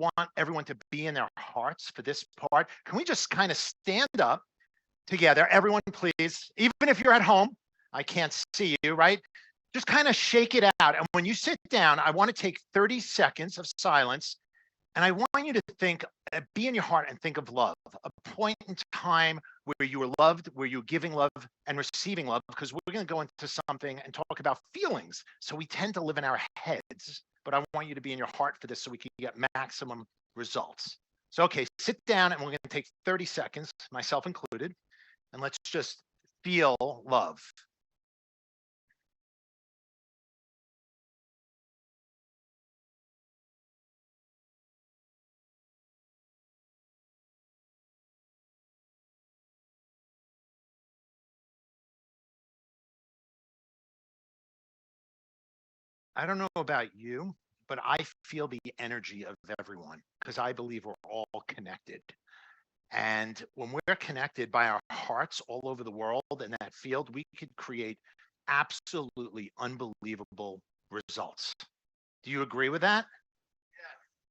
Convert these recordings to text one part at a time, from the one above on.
want everyone to be in their hearts for this part. Can we just kind of stand up together? Everyone, please. Even if you're at home, I can't see you, right? Just kind of shake it out. And when you sit down, I want to take 30 seconds of silence. And I want you to think, be in your heart and think of love, a point in time where you were loved, where you're giving love and receiving love, because we're going to go into something and talk about feelings. So we tend to live in our heads, but I want you to be in your heart for this so we can get maximum results. So, okay, sit down and we're going to take 30 seconds, myself included, and let's just feel love. I don't know about you, but I feel the energy of everyone because I believe we're all connected. And when we're connected by our hearts all over the world in that field, we could create absolutely unbelievable results. Do you agree with that?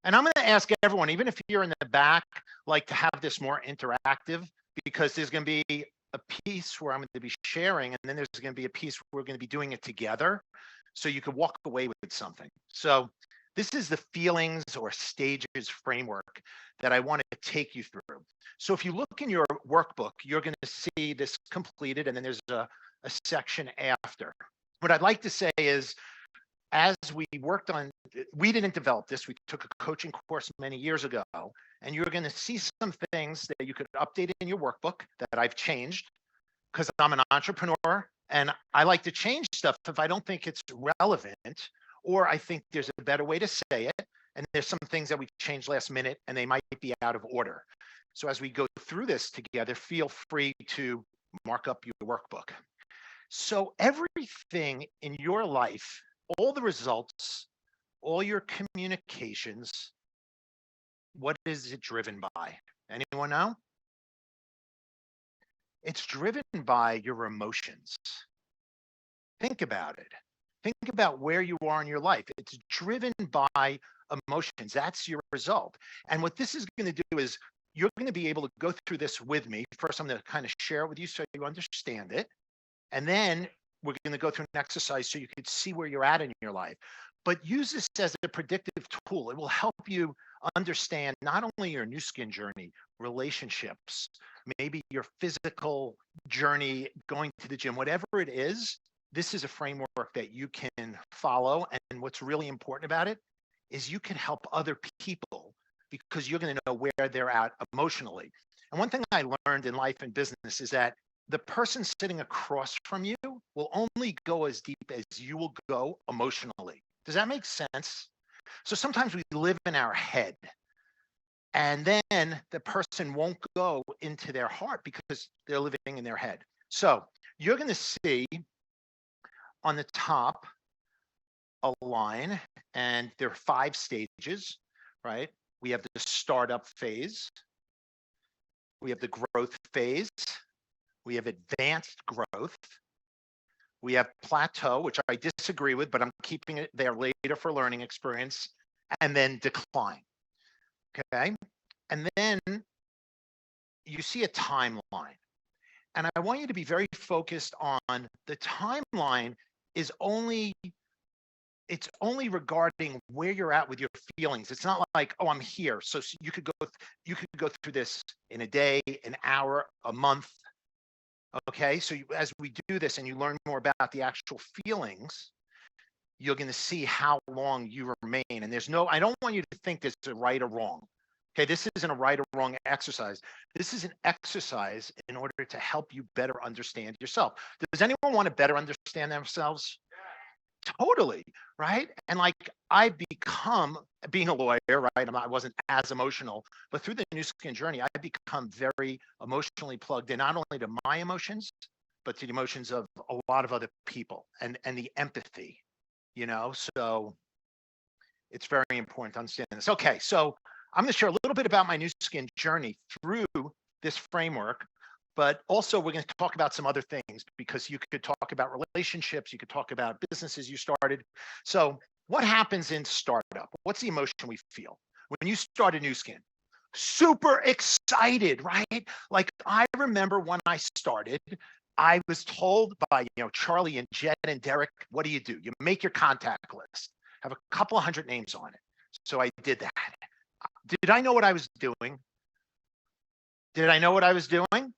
And I'm going to ask everyone, even if you're in the back, like to have this more interactive, because there's going to be a piece where I'm going to be sharing, and then there's going to be a piece where we're going to be doing it together. So you could walk away with something. So this is the feelings or stages framework that I want to take you through. So if you look in your workbook, you're going to see this completed, and then there's a section after. What I'd like to say is, as we worked on, we didn't develop this. We took a coaching course many years ago, and you're going to see some things that you could update in your workbook that I've changed because I'm an entrepreneur and I like to change stuff if I don't think it's relevant or I think there's a better way to say it. And there's some things that we changed last minute and they might be out of order. So as we go through this together, feel free to mark up your workbook. So everything in your life, all the results, all your communications, what is it driven by? Anyone know? It's driven by your emotions. Think about it. Think about where you are in your life. It's driven by emotions. That's your result. And what this is going to do is you're going to be able to go through this with me. First, I'm going to kind of share it with you so you understand it. And then we're going to go through an exercise so you can see where you're at in your life. But use this as a predictive tool. It will help you understand not only your new skin journey, relationships, maybe your physical journey, going to the gym, whatever it is. This is a framework that you can follow. And what's really important about it is you can help other people because you're going to know where they're at emotionally. And one thing I learned in life and business is that the person sitting across from you will only go as deep as you will go emotionally. Does that make sense? So sometimes we live in our head and then the person won't go into their heart because they're living in their head. So you're going to see on the top a line, and there are 5 stages, right? We have the startup phase. We have the growth phase. We have advanced growth. We have plateau, which I disagree with, but I'm keeping it there later for learning experience, and then decline. Okay. And then you see a timeline. And I want you to be very focused on the timeline is only, it's only regarding where you're at with your feelings. It's not like, oh, I'm here. So you could go through this in a day, an hour, a month. Okay, so as we do this and you learn more about the actual feelings, you're going to see how long you remain. And there's no, I don't want you to think there's a right or wrong. Okay, this isn't a right or wrong exercise. This is an exercise in order to help you better understand yourself. Does anyone want to better understand themselves? Totally, right? And like I become, being a lawyer, right? I wasn't as emotional, but through the new skin journey, I've become very emotionally plugged in, not only to my emotions, but to the emotions of a lot of other people and the empathy, you know? So it's very important to understand this. Okay, so I'm going to share a little bit about my new skin journey through this framework. But also we're going to talk about some other things because you could talk about relationships, you could talk about businesses you started. So what happens in startup? What's the emotion we feel? when you started Nu Skin? Super excited, right? Like I remember when I started, I was told by, Charlie and Jed and Derek, what do? You make your contact list, have a couple of hundred names on it. So I did that. Did I know what I was doing? Did I know what I was doing?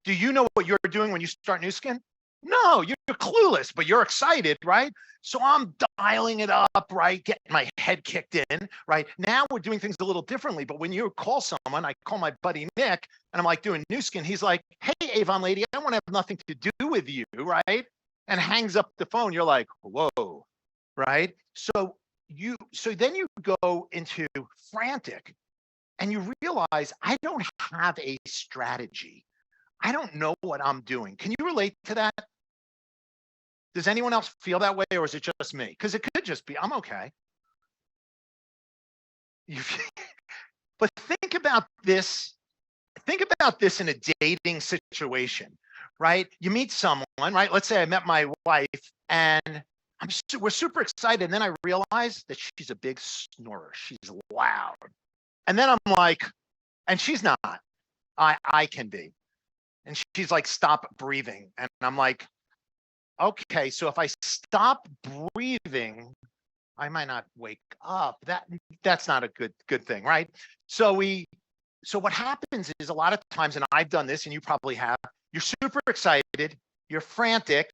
Do you know what you're doing when you start Nu Skin? No, you're clueless, but you're excited, right? So I'm dialing it up, right? Getting my head kicked in, right? Now we're doing things a little differently, but when you call someone, I call my buddy Nick, and I'm like doing Nu Skin. He's like, hey, Avon lady, I want to have nothing to do with you, right? And hangs up the phone. You're like, whoa, right? So then you go into frantic and you realize I don't have a strategy. I don't know what I'm doing. Can you relate to that? Does anyone else feel that way, or is it just me? Because it could just be, I'm okay. But think about this. Think about this in a dating situation, right? You meet someone, right? Let's say I met my wife, and we're super excited, and then I realize that she's a big snorer. She's loud. And then I'm like, and she's not. I can be. And she's like, stop breathing. And I'm like, okay, so if I stop breathing, I might not wake up. That's not a good thing, right? So what happens is a lot of times, and I've done this, and you probably have, you're super excited, you're frantic,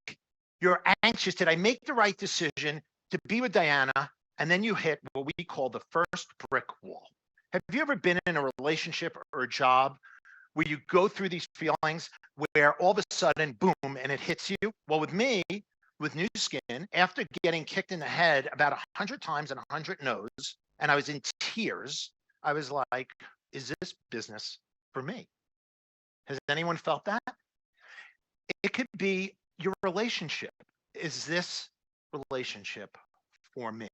you're anxious. Did I make the right decision to be with Diana? And then you hit what we call the first brick wall. Have you ever been in a relationship or a job where you go through these feelings where all of a sudden, boom, and it hits you? Well, with me, with Nu Skin, after getting kicked in the head about 100 times and 100 no's, and I was in tears, I was like, is this business for me? Has anyone felt that? It could be your relationship. Is this relationship for me?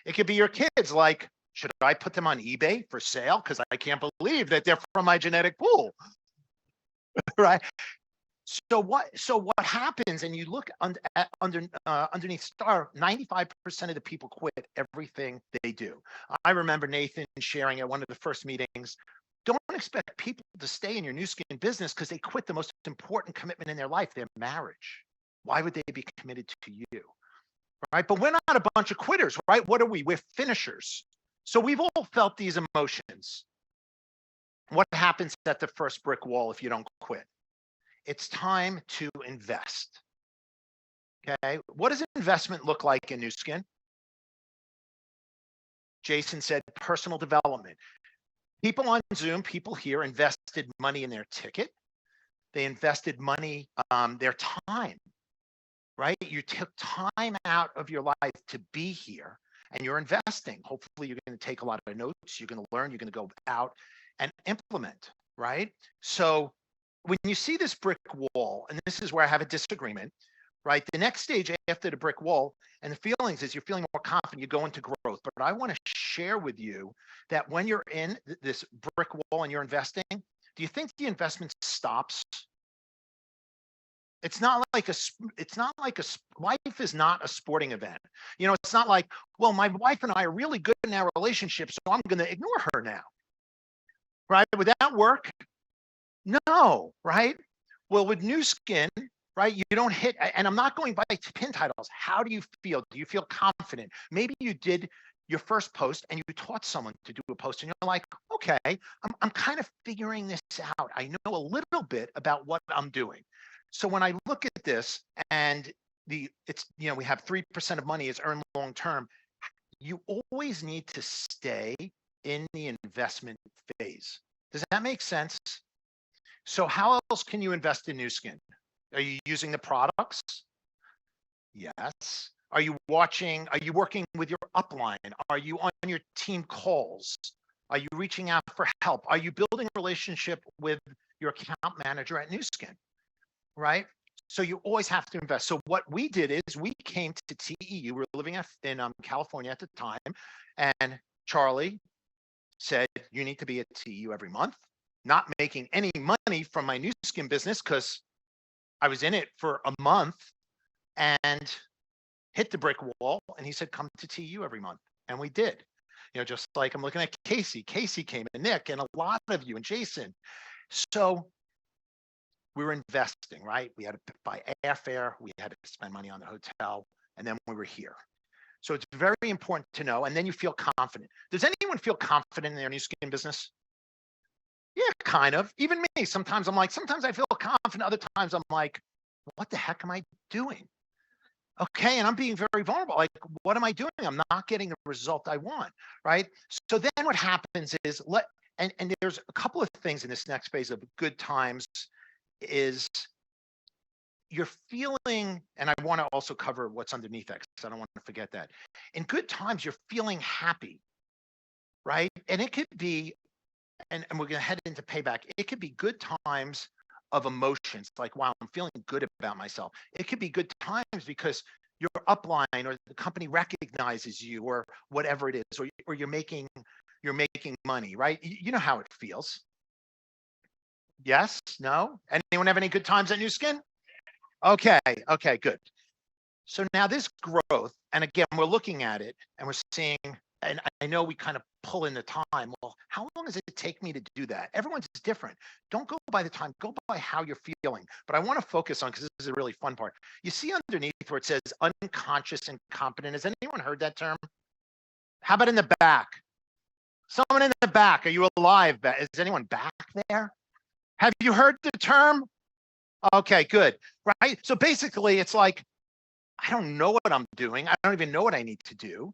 It could be your kids, like, should I put them on eBay for sale? Because I can't believe that they're from my genetic pool, right? So what happens? And you look underneath STAR, 95% of the people quit everything they do. I remember Nathan sharing at one of the first meetings, don't expect people to stay in your Nu Skin business because they quit the most important commitment in their life, their marriage. Why would they be committed to you? Right? But we're not a bunch of quitters, right? What are we? We're finishers. So we've all felt these emotions. What happens at the first brick wall if you don't quit? It's time to invest. Okay. What does investment look like in Nu Skin? Jason said personal development. People on Zoom, people here invested money in their ticket. They invested money, their time, right? You took time out of your life to be here, and you're investing. Hopefully you're going to take a lot of notes. You're going to learn. You're going to go out and implement, right? So when you see this brick wall, and this is where I have a disagreement, right? The next stage after the brick wall and the feelings is you're feeling more confident, you go into growth. But I want to share with you that when you're in this brick wall and you're investing, do you think the investment stops? It's not like life is not a sporting event. It's not like, well, my wife and I are really good in our relationship, so I'm going to ignore her now. Right? Would that work? No, right? Well, with Nu Skin, right, you don't hit, and I'm not going by pin titles. How do you feel? Do you feel confident? Maybe you did your first post and you taught someone to do a post and you're like, okay, I'm kind of figuring this out. I know a little bit about what I'm doing. So when I look at this and we have 3% of money is earned long term, you always need to stay in the investment phase. Does that make sense? So how else can you invest in Nu Skin? Are you using the products? Yes. Are you working with your upline? Are you on your team calls? Are you reaching out for help? Are you building a relationship with your account manager at Nu Skin? Right? So you always have to invest. So what we did is we came to TEU. We were living in California at the time. And Charlie said, you need to be at TEU every month. Not making any money from my Nu Skin business because I was in it for a month and hit the brick wall. And he said, come to TEU every month. And we did. just like I'm looking at Casey. Casey came and Nick and a lot of you and Jason. So we were investing, right? We had to buy airfare, we had to spend money on the hotel, and then we were here. So it's very important to know, and then you feel confident. Does anyone feel confident in their new skin business? Yeah, kind of. Even me. Sometimes I feel confident. Other times I'm like, what the heck am I doing? Okay, and I'm being very vulnerable. Like, what am I doing? I'm not getting the result I want, right? So then what happens is and there's a couple of things in this next phase of good times is you're feeling, and I want to also cover what's underneath that because I don't want to forget that. In good times, you're feeling happy, right? And it could be, and we're going to head into payback. It could be good times of emotions, like, wow, I'm feeling good about myself. It could be good times because your upline or the company recognizes you or whatever it is, or you're making money, right? You know how it feels. Yes? No? Anyone have any good times at New Skin? Okay, good. So now this growth, and again, we're looking at it and we're seeing, and I know we kind of pull in the time. Well, how long does it take me to do that? Everyone's different. Don't go by the time, go by how you're feeling. But I want to focus on, because this is a really fun part. You see underneath where it says unconscious incompetent. Has anyone heard that term? How about in the back? Someone in the back. Are you alive? Is anyone back there? Have you heard the term? Okay, good. Right. So basically, it's like, I don't know what I'm doing. I don't even know what I need to do.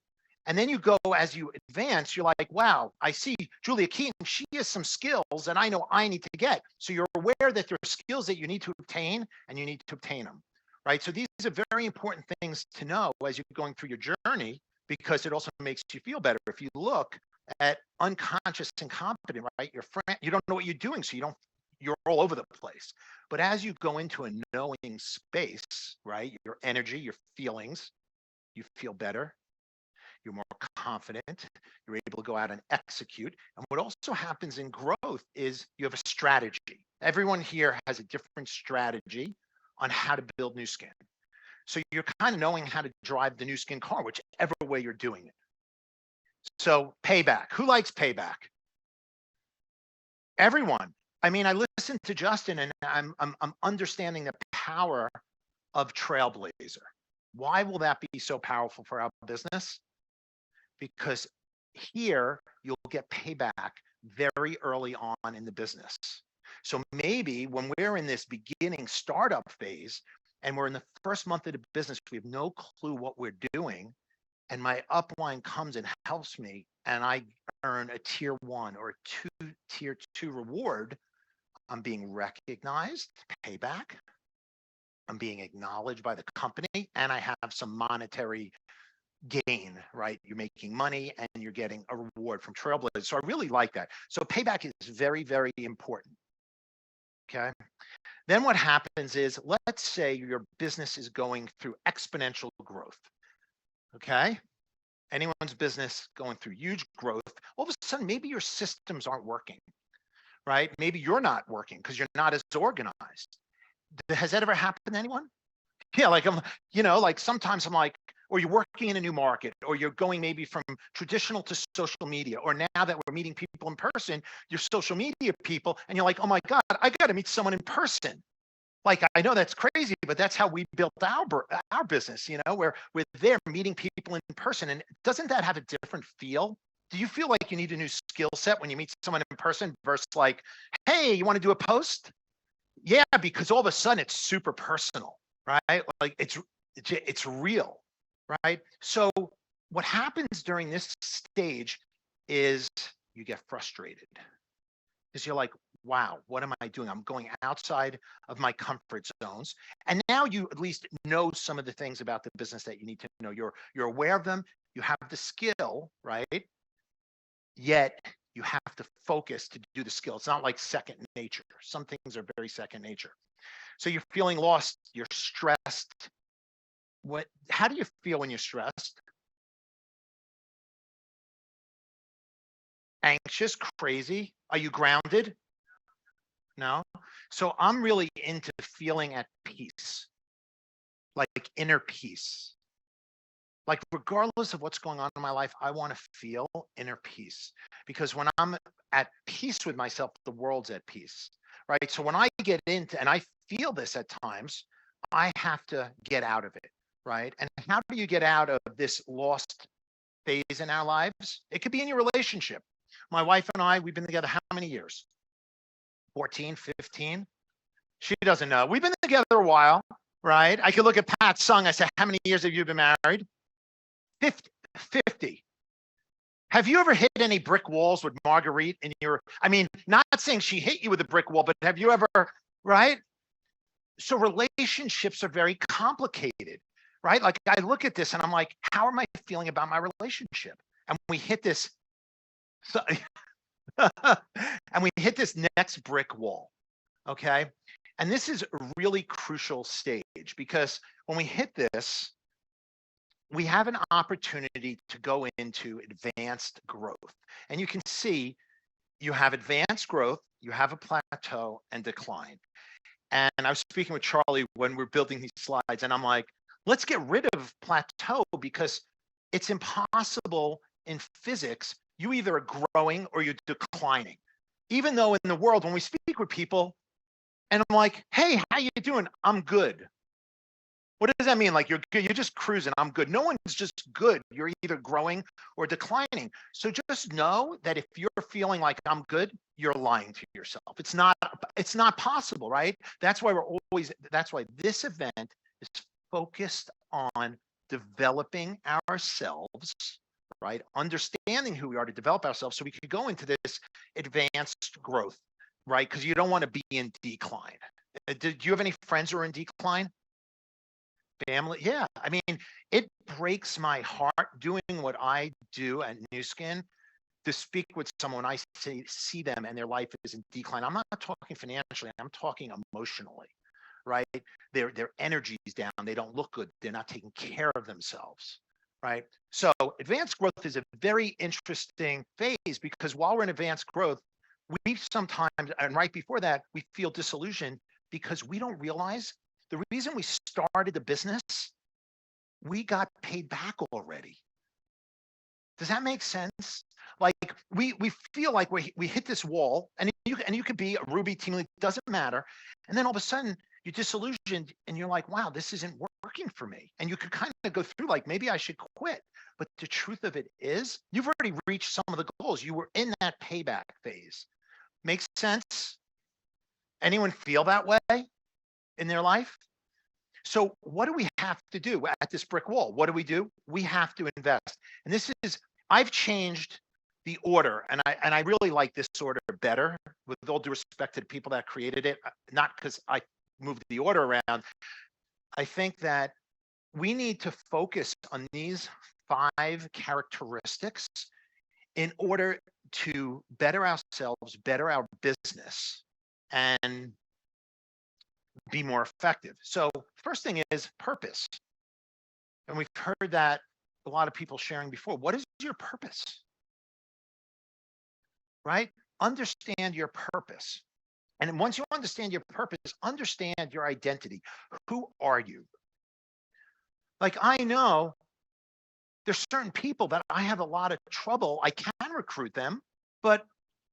And then you go, as you advance, you're like, wow, I see Julia Keaton. She has some skills that I know I need to get. So you're aware that there are skills that you need to obtain and you need to obtain them. Right. So these are very important things to know as you're going through your journey, because it also makes you feel better. If you look at unconscious incompetent, right? You don't know what you're doing. So you're all over the place. But as you go into a knowing space, right, your energy, your feelings, you feel better, you're more confident, you're able to go out and execute. And what also happens in growth is you have a strategy. Everyone here has a different strategy on how to build new skin. So you're kind of knowing how to drive the new skin car, whichever way you're doing it. So payback. Who likes payback? Everyone. I mean, I listened to Justin and I'm understanding the power of Trailblazer. Why will that be so powerful for our business? Because here you'll get payback very early on in the business. So maybe when we're in this beginning startup phase and we're in the first month of the business, we have no clue what we're doing. And my upline comes and helps me and I earn a tier 1 or tier 2 reward. I'm being recognized, payback. I'm being acknowledged by the company, and I have some monetary gain, right? You're making money and you're getting a reward from Trailblazer. So I really like that. So payback is very, very important. Okay. Then what happens is, let's say your business is going through exponential growth. Okay. Anyone's business going through huge growth, all of a sudden, maybe your systems aren't working. Right? Maybe you're not working because you're not as organized. Has that ever happened to anyone? Yeah, like like sometimes I'm like, or you're working in a new market, or you're going maybe from traditional to social media, or now that we're meeting people in person, you're social media people, and you're like, oh my God, I got to meet someone in person. Like, I know that's crazy, but that's how we built our business, where we're there meeting people in person. And doesn't that have a different feel? Do you feel like you need a new skill set when you meet someone in person versus like, hey, you want to do a post? Yeah, because all of a sudden it's super personal, right? Like it's real, right? So what happens during this stage is you get frustrated because you're like, wow, what am I doing? I'm going outside of my comfort zones. And now you at least know some of the things about the business that you need to know. You're aware of them. You have the skill, right? Yet you have to focus to do the skill. It's not like second nature. Some things are very second nature. So you're feeling lost, you're stressed. How do you feel when you're stressed? Anxious, crazy? Are you grounded? No. So I'm really into feeling at peace, like inner peace. Like, regardless of what's going on in my life, I want to feel inner peace, because when I'm at peace with myself, the world's at peace, right? So when I get into, and I feel this at times, I have to get out of it, right? And how do you get out of this lost phase in our lives? It could be in your relationship. My wife and I, we've been together how many years? 14, 15? She doesn't know. We've been together a while, right? I could look at Pat Sung. I say, how many years have you been married? 50. 50. Have you ever hit any brick walls with Marguerite in your, I mean, not saying she hit you with a brick wall, but have you ever, right? So relationships are very complicated, right? Like, I look at this and I'm like, how am I feeling about my relationship? And we hit this, so, and we hit this next brick wall, okay? And this is a really crucial stage, because when we hit this, we have an opportunity to go into advanced growth. And you can see you have advanced growth, you have a plateau and decline. And I was speaking with Charlie when we're building these slides, and I'm like, let's get rid of plateau, because it's impossible in physics. You either are growing or you're declining. Even though in the world, when we speak with people, and I'm like, hey, how you doing? I'm good. What does that mean? Like, you're good, you're just cruising, I'm good. No one's just good. You're either growing or declining. So just know that if you're feeling like I'm good, you're lying to yourself. It's not possible, right? That's why that's why this event is focused on developing ourselves, right? Understanding who we are to develop ourselves, so we could go into this advanced growth, right? Because you don't want to be in decline. Do you have any friends who are in decline? Family, yeah. I mean, it breaks my heart doing what I do at New Skin, to speak with someone, I see them and their life is in decline. I'm not talking financially, I'm talking emotionally, right? Their energy is down, they don't look good, they're not taking care of themselves, right? So advanced growth is a very interesting phase, because while we're in advanced growth, we sometimes, and right before that, we feel disillusioned, because we don't realize the reason we started the business, we got paid back already. Does that make sense? Like, we feel like we hit this wall, and you could be a Ruby team lead, doesn't matter, and then all of a sudden you're disillusioned and you're like, wow, this isn't working for me. And you could kind of go through like, maybe I should quit. But the truth of it is, you've already reached some of the goals. You were in that payback phase. Makes sense? Anyone feel that way in their life? So what do we have to do at this brick wall? What do? We have to invest. And this is, I've changed the order, and I really like this order better, with all due respect to the people that created it, not because I moved the order around. I think that we need to focus on these 5 characteristics in order to better ourselves, better our business, and be more effective. So first thing is purpose. And we've heard that a lot of people sharing before. What is your purpose? Right? Understand your purpose. And once you understand your purpose, understand your identity. Who are you? Like, I know there's certain people that I have a lot of trouble. I can recruit them, but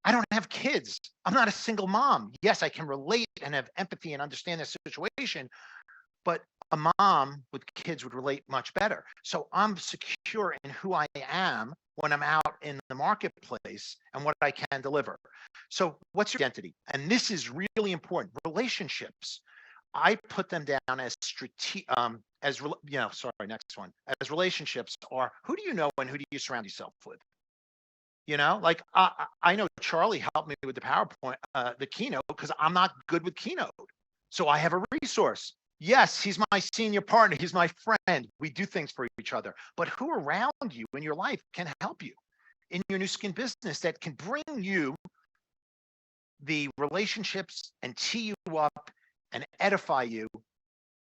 I don't have kids. I'm not a single mom. Yes, I can relate and have empathy and understand their situation, but a mom with kids would relate much better. So I'm secure in who I am when I'm out in the marketplace and what I can deliver. So what's your identity? And this is really important. Relationships, I put them down as next one. As relationships are, who do you know and who do you surround yourself with? You know, like, I know Charlie helped me with the PowerPoint, the keynote, because I'm not good with keynote. So I have a resource. Yes, he's my senior partner. He's my friend. We do things for each other. But who around you in your life can help you in your New Skin business, that can bring you the relationships and tee you up and edify you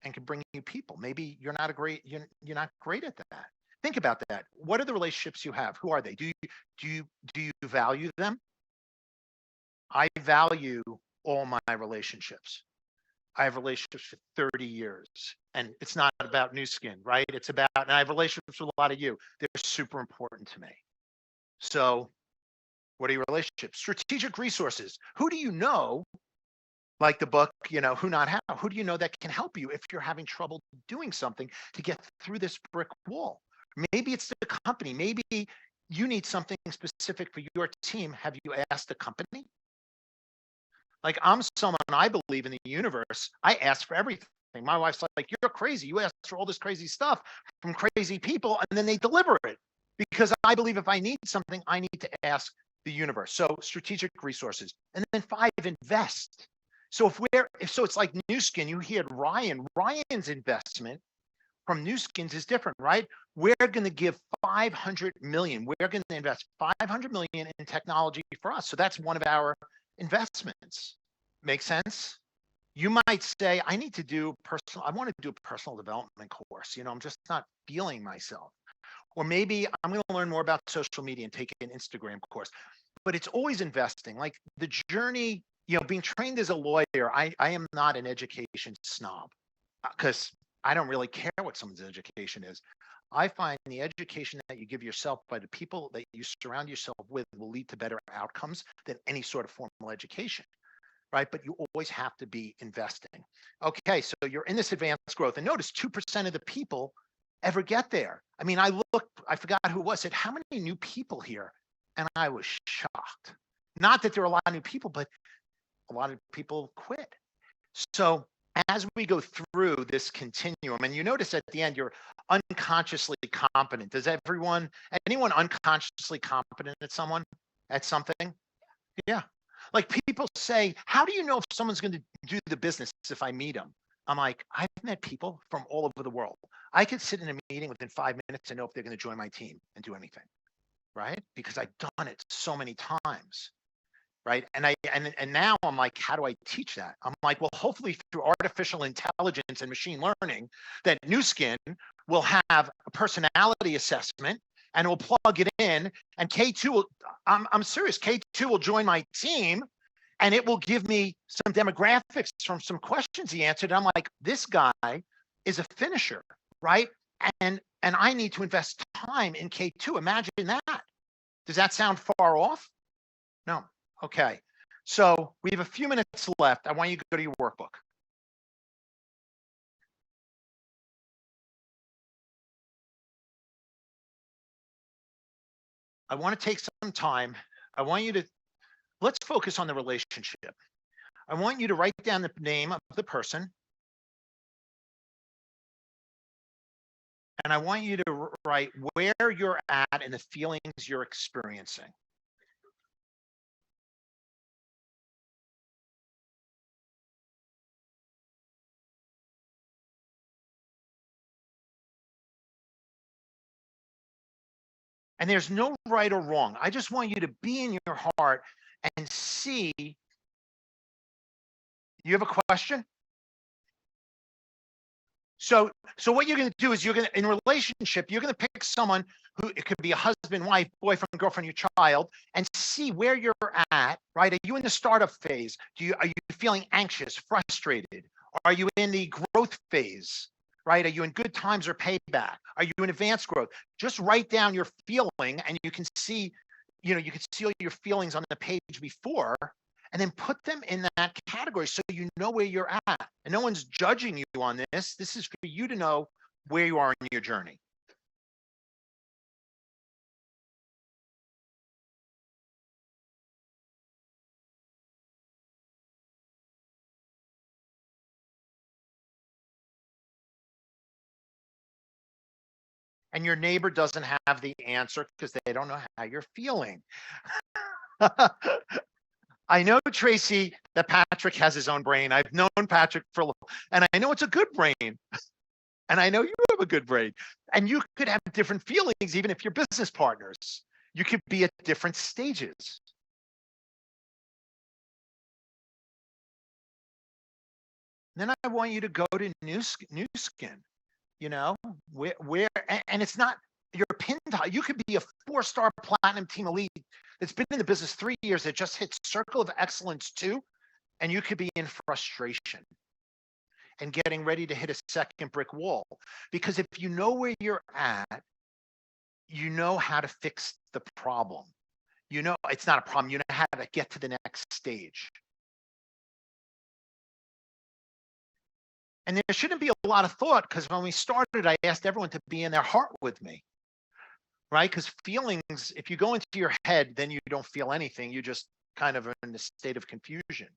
and can bring you people? Maybe you're not great at that. Think about that. What are the relationships you have? Who are they? Do you value them? I value all my relationships. I have relationships for 30 years, and it's not about new skin, right? It's about, and I have relationships with a lot of you. They're super important to me. So what are your relationships? Strategic resources. Who do you know, like the book, Who Not How? Who do you know that can help you if you're having trouble doing something to get through this brick wall? Maybe it's the company. Maybe you need something specific for your team. Have you asked the company? Like, I'm someone, I believe in the universe. I ask for everything. My wife's like, you're crazy. You ask for all this crazy stuff from crazy people, and then they deliver it. Because I believe if I need something, I need to ask the universe. So strategic resources. And then 5, invest. So it's like Nu Skin, you hear Ryan's investment from Nu Skins is different, right? We're going to give 500 million. We're going to invest 500 million in technology for us. So that's one of our investments. Make sense? You might say, I want to do a personal development course. I'm just not feeling myself. Or maybe I'm going to learn more about social media and take an Instagram course. But it's always investing. Like the journey, being trained as a lawyer, I am not an education snob because I don't really care what someone's education is. I find the education that you give yourself by the people that you surround yourself with will lead to better outcomes than any sort of formal education, right? But you always have to be investing. Okay, so you're in this advanced growth, and notice 2% of the people ever get there. I mean, I forgot who it was, said, how many new people here? And I was shocked. Not that there are a lot of new people, but a lot of people quit. So as we go through this continuum, and you notice at the end, you're unconsciously competent. Does anyone unconsciously competent at something? Yeah. Like people say, how do you know if someone's going to do the business if I meet them? I'm like, I've met people from all over the world. I could sit in a meeting within 5 minutes and know if they're going to join my team and do anything, right? Because I've done it so many times. Right. And now I'm like, how do I teach that? I'm like, well, hopefully through artificial intelligence and machine learning, that Nu Skin will have a personality assessment and it will plug it in. And K2 will, I'm serious, K2 will join my team and it will give me some demographics from some questions he answered. And I'm like, this guy is a finisher, right? And I need to invest time in K2. Imagine that. Does that sound far off? No. Okay, so we have a few minutes left. I want you to go to your workbook. I want to take some time. Let's focus on the relationship. I want you to write down the name of the person. And I want you to write where you're at and the feelings you're experiencing. And there's no right or wrong. I just want you to be in your heart and see. You have a question? So what you're going to do is in a relationship, you're going to pick someone who, it could be a husband, wife, boyfriend, girlfriend, your child, and see where you're at, right? Are you in the startup phase? Are you feeling anxious, frustrated? Are you in the growth phase, right? Are you in good times or payback? Are you in advanced growth? Just write down your feeling and you can see, you can see all your feelings on the page before, and then put them in that category so you know where you're at. And no one's judging you on this. This is for you to know where you are in your journey. And your neighbor doesn't have the answer because they don't know how you're feeling. I know, Tracy, that Patrick has his own brain. I've known Patrick and I know it's a good brain. And I know you have a good brain. And you could have different feelings, even if you're business partners. You could be at different stages. Then I want you to go to Nu Skin, where, and it's not your pin. You could be a 4-star platinum team elite that's been in the business 3 years that just hit circle of excellence 2, and you could be in frustration. and getting ready to hit a second brick wall. Because if you know where you're at, you know how to fix the problem. You know, it's not a problem. You know how to get to the next stage. And there shouldn't be a lot of thought, because when we started, I asked everyone to be in their heart with me, right? Because feelings, if you go into your head, then you don't feel anything. You just kind of are in a state of confusion.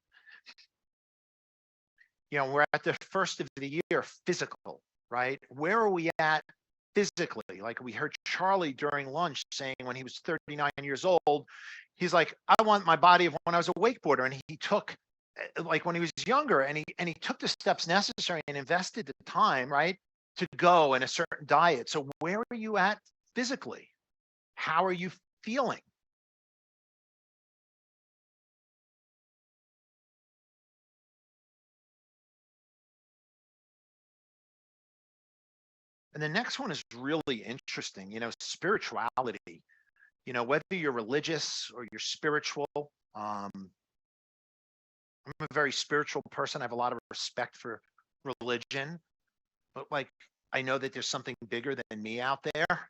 You know, we're at the first of the year, physical, right? Where are we at physically? Like we heard Charlie during lunch saying when he was 39 years old, he's like, I want my body of when I was a wakeboarder. And he took, like when he was younger, and he took the steps necessary and invested the time, right, to go in a certain diet. So where are you at physically? How are you feeling? And the next one is really interesting, you know, spirituality. You know, whether you're religious or you're spiritual, I'm a very spiritual person. I have a lot of respect for religion, but like I know that there's something bigger than me out there.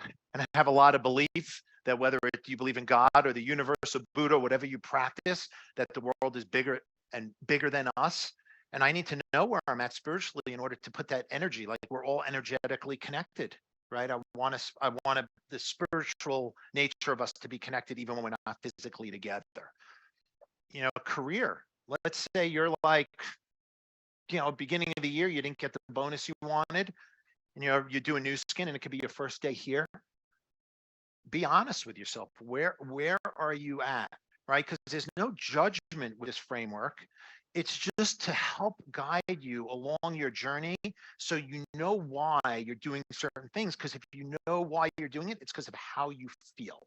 And I have a lot of belief that whether you believe in God or the universe or Buddha, whatever you practice, that the world is bigger and bigger than us. And I need to know where I'm at spiritually in order to put that energy, like we're all energetically connected, right? I want the spiritual nature of us to be connected even when we're not physically together. You know, career. Let's say you're like, you know, beginning of the year, you didn't get the bonus you wanted, and you do a new skin, and it could be your first day here. Be honest with yourself. Where are you at? Right? Because there's no judgment with this framework. It's just to help guide you along your journey so you know why you're doing certain things. Because if you know why you're doing it, it's because of how you feel.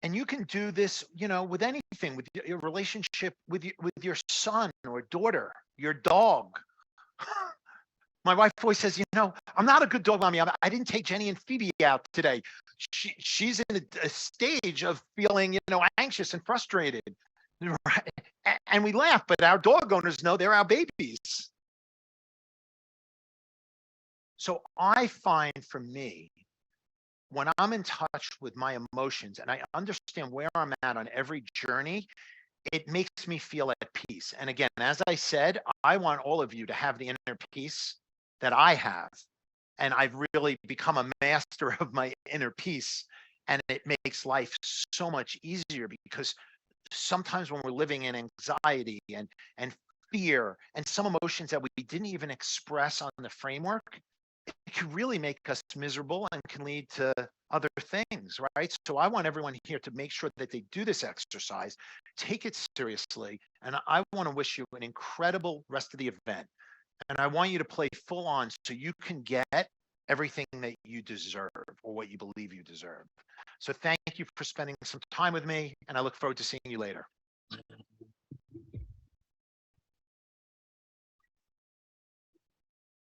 And you can do this, you know, with anything, with your relationship with your son or daughter, your dog. My wife always says, you know, I'm not a good dog mommy. I didn't take Jenny and Phoebe out today. She's in a stage of feeling, you know, anxious and frustrated. Right? And we laugh, but our dog owners know they're our babies. So I find for me, when I'm in touch with my emotions and I understand where I'm at on every journey, it makes me feel at peace. And again, as I said, I want all of you to have the inner peace that I have. And I've really become a master of my inner peace. And it makes life so much easier, because sometimes when we're living in anxiety and fear and some emotions that we didn't even express on the framework, it can really make us miserable and can lead to other things, right? So I want everyone here to make sure that they do this exercise, take it seriously, and I want to wish you an incredible rest of the event. And I want you to play full on so you can get everything that you deserve or what you believe you deserve. So thank you for spending some time with me, and I look forward to seeing you later.